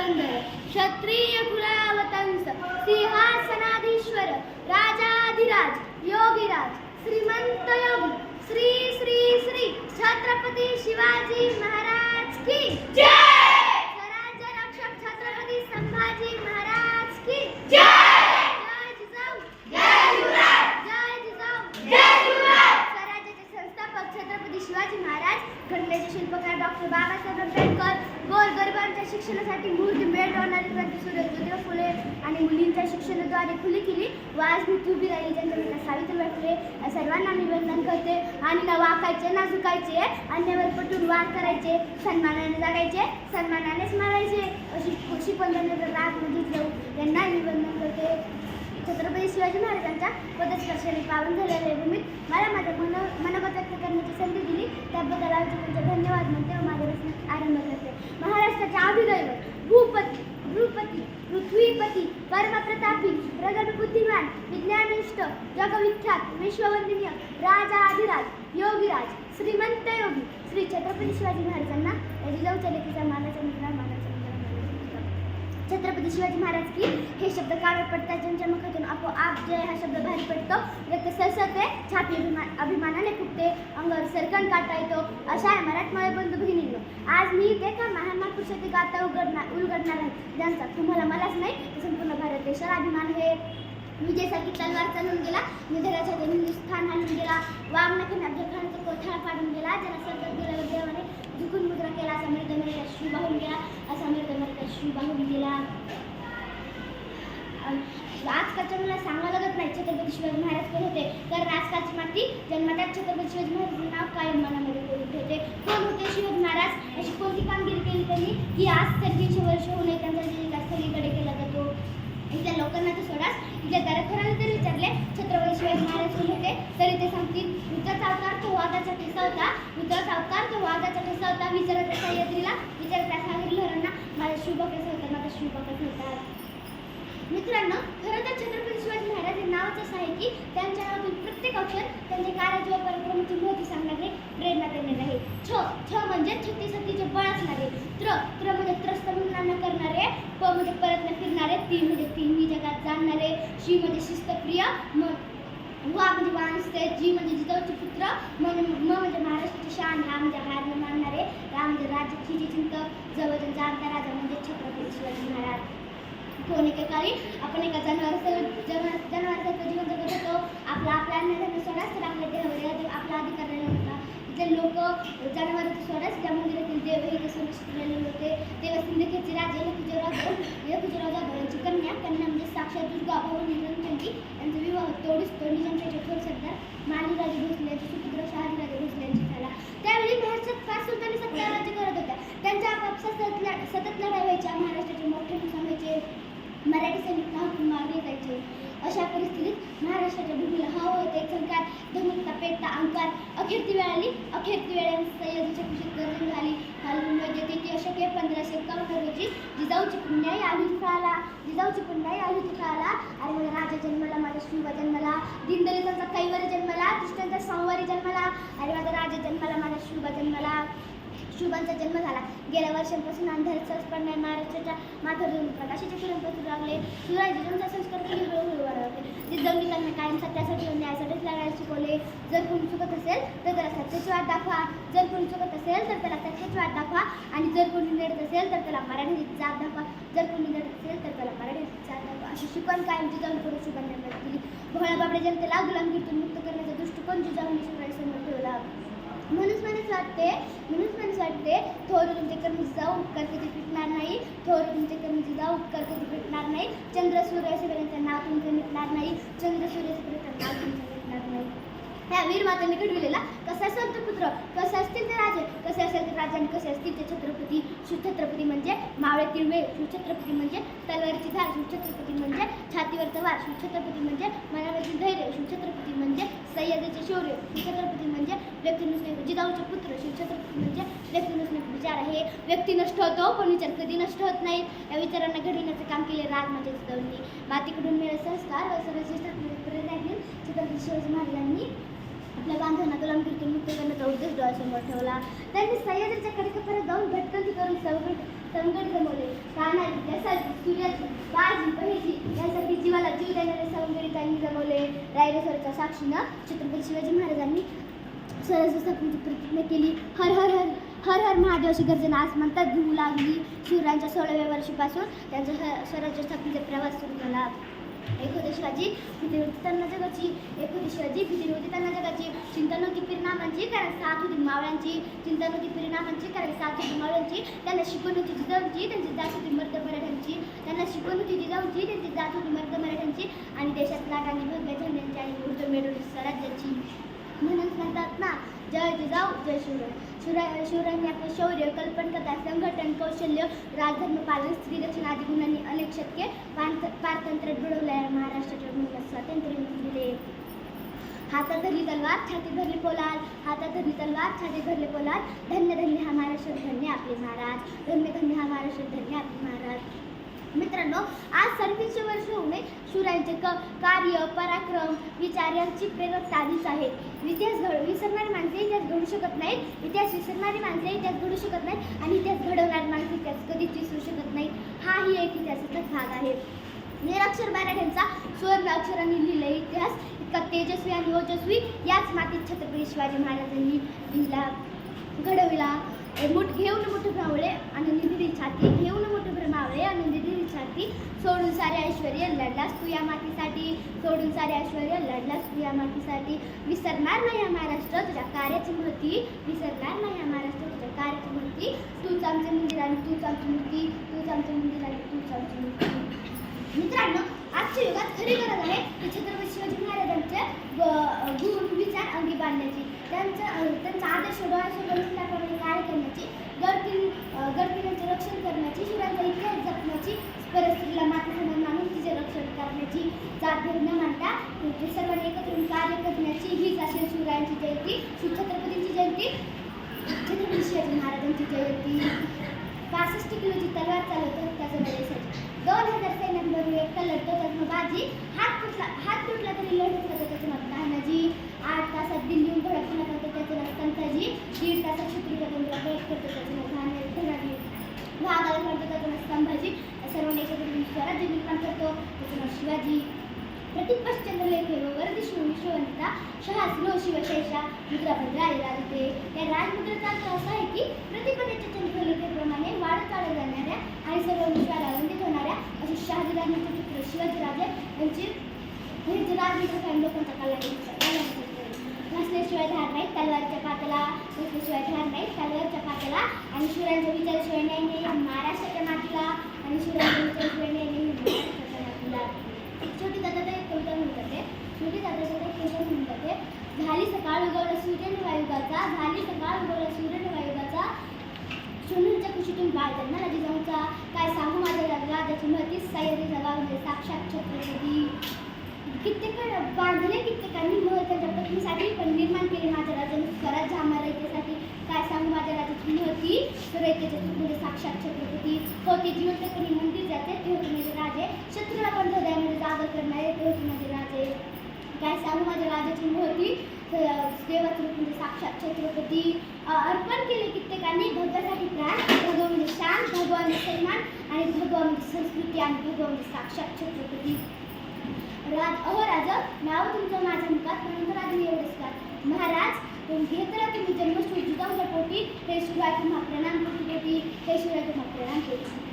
पुरंदर क्षत्रिय कुलावतंस सिंहासनाधीश्वर राजाधिराज योगीराज श्रीमंत योगी श्री श्री श्री छत्रपती शिवाजी महाराज की जय। स्वराज्य रक्षक छत्रपती संभाजी महाराज की जय। जय जिजाऊ जय युवराज जय जिजाऊ जय युवराज। स्वराज्याचे संस्थापक छत्रपती शिवाजी महाराज घटनेचे शिल्पकार डॉक्टर बाबासाहेब आंबेडकर गोरगरिबांच्या शिक्षणासाठी मूर्ती मिळवणारी क्रांतीसूर्य ज्योतिबा फुले आणि मुलींच्या शिक्षणाद्वारे खुली केली व आज मी उभी राहिली ज्यांच्या सावित्रीबाई फुले सर्वांना मी वंदन करते आणि न वाकायचे ना झुकायचे अन्यावर पटून वार करायचे सन्मानाने जगायचे सन्मानानेच मारायचे अशी शिकवण रागमध्ये जाऊ यांना मी वंदन करते। छत्रपती शिवाजी महाराजांच्या पदस्पर्शाने पावन झालेल्या भूमीत मला माझ्या मनोगत व्यक्त करण्याची संधी दिली त्याबद्दल आयोजकांचे धन्यवाद म्हणते व माझ्या रचनेत आरंभ करते। महाराष्ट्राचे अभिदैवत भूपती भ्रूपती पृथ्वीपती परमप्रतापी प्रगट बुद्धिमान विज्ञानिष्ठ जगविख्यात विश्ववंदनीय राजाधिराज योगीराज श्रीमंत योगी श्री छत्रपती शिवाजी महाराजांना जिजाऊच्या लेखीचा मानाचा मुद्रा मानाचा छत्रपती शिवाजी महाराज की हे शब्द काळा पडतात ज्यांच्या मुखातून आपोआप जय हा शब्द बाहेर पडतो रक्त सळसळते छाती अभिमानाने फुटते अंगावर सरकण काढता येतो अशा मराठमोळे बंधू भगिनींनो आज मी इथे का महान महापुरुषाची गाथा उलगडणार आहे ज्यांचा तुम्हाला मलाच नाही संपूर्ण भारत देशाला अभिमान आहे। विजयसाठी तलवार चालून गेला निधराच्या हिंदुस्थान हाणून गेला वामनखाने अफजल खानाचा कोथळा फाडून गेला ज्यांना सरकार दिला देवाने झुकून मुद्रा केला असा मृत अमेरिका शिव वाहून गेला असा मृत अमेरिका शिव वाहून गेला। आजकालच्या मला सांगावं लागत नाही छत्रपती शिवाजी महाराज कोण होते कारण आजकालची माती जन्मतात छत्रपती शिवाजी महाराजांचे नाव कायम मनामध्ये करून ठेवते। कोण होते शिवाजी महाराज अशी कोणती कामगिरी केली त्यांनी की आज 300 वर्ष होणे त्यांचा जिल्हा स्थलीकडे केला जातो। इथल्या लोकांना तर सोडाच इथल्या दरखोराला जरी विचारले छत्रपती शिवाजी महाराज कोण होते तरी ते सांगतील वृत्ताचा अवतार तो वाघाचा ठेसा होता वृत्ताचा अवतार तो वाघाचा ठेसा होता विचारत सह्याद्रीला विचारत त्या सागरीलहरांना माझा शिवबा कसा होता माझा शिवबा कसा होता। मित्रांनो खरं तर छत्रपती शिवाजी महाराज हे नावच असं आहे की त्यांच्या नावातील प्रत्येक अक्षर त्यांचे कार्याची व पराक्रमाची महती सांगणारे प्रेरणा देणारे आहे। छ म्हणजे छत्तीसत्तीचे बळ असणारे त्र म्हणजे त्रस्त मुलांना करणारे प म्हणजे परत न फिरणारे ती म्हणजे तिन्ही जगात जाणणारे शी म्हणजे शिस्तप्रिय वा म्हणजे वाणसते जी म्हणजे जिजाऊचे पुत्र म म्हणजे महाराष्ट्राची शान हा म्हणजे हार न मानणारे रा म्हणजे राज्याची जी चिंतक जवळ जाणता राजा म्हणजे छत्रपती शिवाजी महाराज। कोण एकेकाळी आपण एका जनावरासारखं जीवन जगत होतो आपला अन्नधान्य सोडाच तर आपल्या देहावर आपला अधिकार राहिला होता। इथले लोक जनावरांचं सोडाच त्या मंदिरातील देव हे संरक्षित राहिलेले होते तेव्हा सिंदखेडचे राजे लखुजीराव जाधव यांची कन्या म्हणजे साक्षात दुर्गा भवानी निरंजनजी यांचा विवाह तोडीस निजामशाहीचे थोर सरदार मालीराजे भोसले यांचे सुपुत्र शहाजीराजे भोसले यांची झाला। त्यावेळी महाराष्ट्रात 5 सुलतानी सत्ता राज्य करत होत्या त्यांच्या आपापसात सतत लढाई व्हायच्या महाराष्ट्राचे मोठे नुकसान व्हायचे मराठी सैनिक हाकून मारले जायचे। अशा परिस्थितीत महाराष्ट्राच्या भूमीला हवा होते संकार धमुकता पेटता अंकार अखेर ती वेळ सह्याद्रीच्या कुशीत गर्जन झाली फाल्गुन वैद्य तिथी अशके 1551 रोजी जिजाऊची पुण्याई आली तुकाला आणि मला राजा जन्मला माझा शिवबा जन्मला दीनदलितांचा कैवारी जन्मला कृष्णांचा संवारी जन्मला आणि माझा राजा जन्मला माझा शिवबा जन्मला। शिवबांचा जन्म झाला गेल्या वर्षांपासून अंधारात सरस पडणाऱ्या महाराष्ट्राच्या माथ्यावर प्रकाशाचे किरण पसरू लागले शिवराय जिजाऊंचा संस्कार कधी हळूहळू वाढवले जिजाऊंनी त्यांना कायम सत्यासाठी व न्यायासाठीच लढायला शिकवले। जर कोणी चुकत असेल तर त्याला सत्याची वाट दाखवा जर कोणी चुकत असेल तर त्याला सत्याची वाट दाखवा आणि जर कोणी लढत असेल तर त्याला मराठीची जात दाखवा जर कोणी लढत असेल तर त्याला मराठीची जात दाखवा अशी शिकवण कायम जिजाऊंकडून शिवबांना दिली। भोळ्या बाबड्या जनतेला गुलामगिरीतून मुक्त करण्याचा दृष्टिकोन जिजाऊंनी शिवरायांसमोर ठेवला। म्हणूनच वाटते थोर तुमचे कर्म जिजाऊ उपकार कधी फिटणार नाही थोर तुमचे कर्म जिजाऊ उपकार कधी फिटणार नाही चंद्र सूर्य असेपर्यंत नाव तुमचं मिटणार नाही चंद्र सूर्य असेपर्यंत नाव तुमचं मिटणार नाही। त्या वीर मातांनी घडविलेला कसा असेल तो पुत्र कसे असतील ते राजे कसे असेल ते राजे आणि कसे असतील ते छत्रपती। शिवछत्रपती म्हणजे मावळे तिळवे शिवछत्रपती म्हणजे तलवारीची धार शिवछत्रपती म्हणजे छातीवरचा वार शिवछत्रपती म्हणजे मनावरची धैर्य शिवछत्रपती म्हणजे सह्याद्रीचे शौर्य शिवछत्रपती म्हणजे व्यक्ती नुसते जिजाऊचे पुत्र शिवछत्रपती म्हणजे व्यक्ती नुसते विचार आहे व्यक्ती नष्ट होतो पण विचार कधी नष्ट होत नाही। या विचारांना घडविण्याचे काम केले राजमाता जिजाऊंनी मातीकडून मिळाले संस्कार व सर्वश्रेष्ठ प्रेरणा घेऊन छत्रपती शिवाजी महाराजांनी आपल्या बांधवांना गुलामगिरीतून मुक्त करण्याचा उद्देश डोळ्यासमोर ठेवला. त्यांनी सह्याद्रीच्या कडेकपाऱ्यात जाऊन भटकंती करून संकट जमवले. तानाजी, जसाजी, सूर्याजी, बाजी, बहिजी यांसाठी जीवाला जीव देणारे सवंगडी त्यांनी जमवले. रायरेश्वरच्या साक्षीनं छत्रपती शिवाजी महाराजांनी स्वराज्य स्थापनेची प्रतिज्ञा केली. हर हर हर हर हर महादेव अशी गर्जना आसमंतात घुमू लागली. शिवरायांच्या 16व्या वर्षीपासून त्यांचा स्वराज्य स्थापनेचा प्रवास सुरू झाला. एक होते शिवाजी, भीती होती त्यांना जगाची. एक होती शिवाजी, भीती होती त्यांना जगाची. चिंता नव्हती परिणामांची, कारण साथ होती मावळ्यांची. चिंता नव्हती परिणामांची, कारण साथ होती मावळ्यांची. त्यांना शिकवण होती जिजाऊंची, त्यांची जात होती मर्द मराठ्यांची. त्यांना शिकवण होती जिजाऊंची, त्यांची जात होती मर्द मराठ्यांची. आणि देशात लाटांनी भगव्या झेंड्यांची आणि ऊर्ज मिळवली स्वराज्याची. म्हणून म्हणतात ना, जय जिजाऊ जय शिवराय. शिवरायांनी आपले शौर्य, कल्पकता, संघटन, कौशल्य, राजधर्म पालन, स्त्री रक्षण आदी गुणांनी अनेक शतके पारतंत्र्यात घडवल्या. महाराष्ट्राच्या भूमीला स्वातंत्र्य मिळवून दिले. हातात धरली तलवार, छातीत धरली पोलाद. हातात धरली तलवार, छातीत धरले पोलाद. धन्य धन्य हा महाराष्ट्र, धन्य आपले महाराज. धन्य धन्य हा महाराष्ट्र, धन्य आपले महाराज. मित्रांनो, आज 350 वर्ष होणे शिवरायांचे कार्य, पराक्रम, विचार यांची प्रेरक तारीच आहे. विसरणारी माणसे इतिहास घडू शकत नाहीत. इतिहास विसरणारी माणसे इतिहास घडू शकत नाहीत. आणि इतिहास घडवणारी माणसे इतिहास कधीच विसरू शकत नाहीत. हाही एक इतिहासाचा भाग आहे. निरक्षर मराठ्यांचा स्वर्ण अक्षरांनी लिहिलेला इतिहास इतका तेजस्वी आणि ओजस्वी याच मातीत छत्रपती शिवाजी महाराजांनी लिहिला, घडविला. घेऊन मोठे भ्रावळे आनंदी दिली छाती. घेऊन मोठे भ्रमावळे आनंदी दिली छाती. सोडून सारे ऐश्वर्य लढलास तू या मातीसाठी. सोडून सारे ऐश्वर्य लढलास तू या मातीसाठी. विसरणार नाही हा महाराष्ट्र तुझ्या कार्याची महती. विसरणार नाही हा महाराष्ट्र तुझ्या कार्याची महती. तूच आमचे मंदिर आणि तूच आमची मूर्ती. तूच आमचे मंदिर आणि तूच आमची मूर्ती. मित्रांनो, आजच्या युगात खरी गरज आहे की छत्रपती शिवाजी महाराजांचे गुण विचार अंगी बांधण्याची. त्यांचा आदर्श डोळ्यासमोर टाकण्याचे कार्य करण्याची. गडकिल्ल्यांचे रक्षण करण्याची. शिवरायांचा इतिहास जपण्याची. परस्त्रीला मातेसमान मानून तिचे रक्षण करण्याची. जातभेद न मानता सर्वांनी एकत्र येऊन कार्य करण्याची. हीच असेल शिवरायांची जयंती, छत्रपतींची जयंती, छत्रपती शिवाजी महाराजांची जयंती. 65 किलोची तलवार चालवतो त्याचं बळेसाठी. 2000 सैन्यांबरोबर एकटा लढतो त्याचं बाजी. हात तुटला तरी लढत करतो त्याचं नाव तानाजी. 8 तासात दिल्लीहून धडकपणा करतो त्याचं नाव संताजी. 1.5 तासात शत्रुपतींना बैठ करतो त्याचं नाव धनाजी. भागाला करतो त्याचं नाव संभाजी. सर्वांनी एकत्र येऊन स्वराज्य निर्माण करतो त्याचं नाव शिवाजी. प्रतिपश्चंद्र लेखे व वरदी शिववंता शहासिनो शिवशेषा मुद्राभद्रा राजते. या राजमुद्रेचा अर्थ असा आहे की प्रतिपदेच्या चंद्रलेखेप्रमाणे वाढत चालत जाणाऱ्या आणि सर्व विश्वाला वंदित होणाऱ्या अशी शहाजीराजांचे पुत्र शिवाजीराजे यांची राजमुद्रा काही लोकांचा कला नसल्याशिवाय धार नाही तलवारच्या पात्याला. नसल्याशिवाय धार नाही तलवारच्या पात्याला. आणि शिवरायांचा विचारशिवाय न्याय नाही महाराष्ट्राच्या मातीला. आणि शिवरायांचा विचारशिवाय न्याय नाही महाराष्ट्राच्या मातीला. छोटी दादा एक कविता म्हणून जाते. छोटी दादाचा एक कविता म्हणून जाते. झाली सकाळ उगवला सूर्य नवायुगाचा. झाली सकाळ उगवला सूर्य नवायुगाचा. सोनूच्या कुशीतून बाळ जन्माला जिजाऊचा. काय सांगू माझ्या राजाची महती. सह्याद्रीचा वाघ साक्षात छत्रपती. बांधले कित्येकांनी महल त्यांच्या पत्नीसाठी, पण निर्माण केले माझ्या राजाने स्वराज्य आम्हाला रयतेसाठी. काय सांगू माझ्या राजाची महती. रयतेचे म्हणजे साक्षात छत्रपती. होते जिवंतपणी मंदिर जाते ते होते माझे राजे. शत्रूला पण हृदयामध्ये जागर करणारे ते होते माझे राजे. काय सांगू माझ्या राजाची महती. देवाचं रूप म्हणजे साक्षात छत्रपती. अर्पण केले कित्येकांनी भगवासाठी प्राण. भगवा म्हणजे शान, भगवा म्हणजे सन्मान आणि भगवा म्हणजे संस्कृती आणि भगवा म्हणजे साक्षात छत्रपती. अहो राजा, नाव तुमचं माझ्या मुखात म्हणून राजा एवढेच का. महाराज घेतला तुम्ही जन्मश्री जिजाऊच्या पोटी. हे शिवाय तुम्हा प्रणाम कोटी कोटी. हे शिवाय तुम्हा प्रणाम कोटी.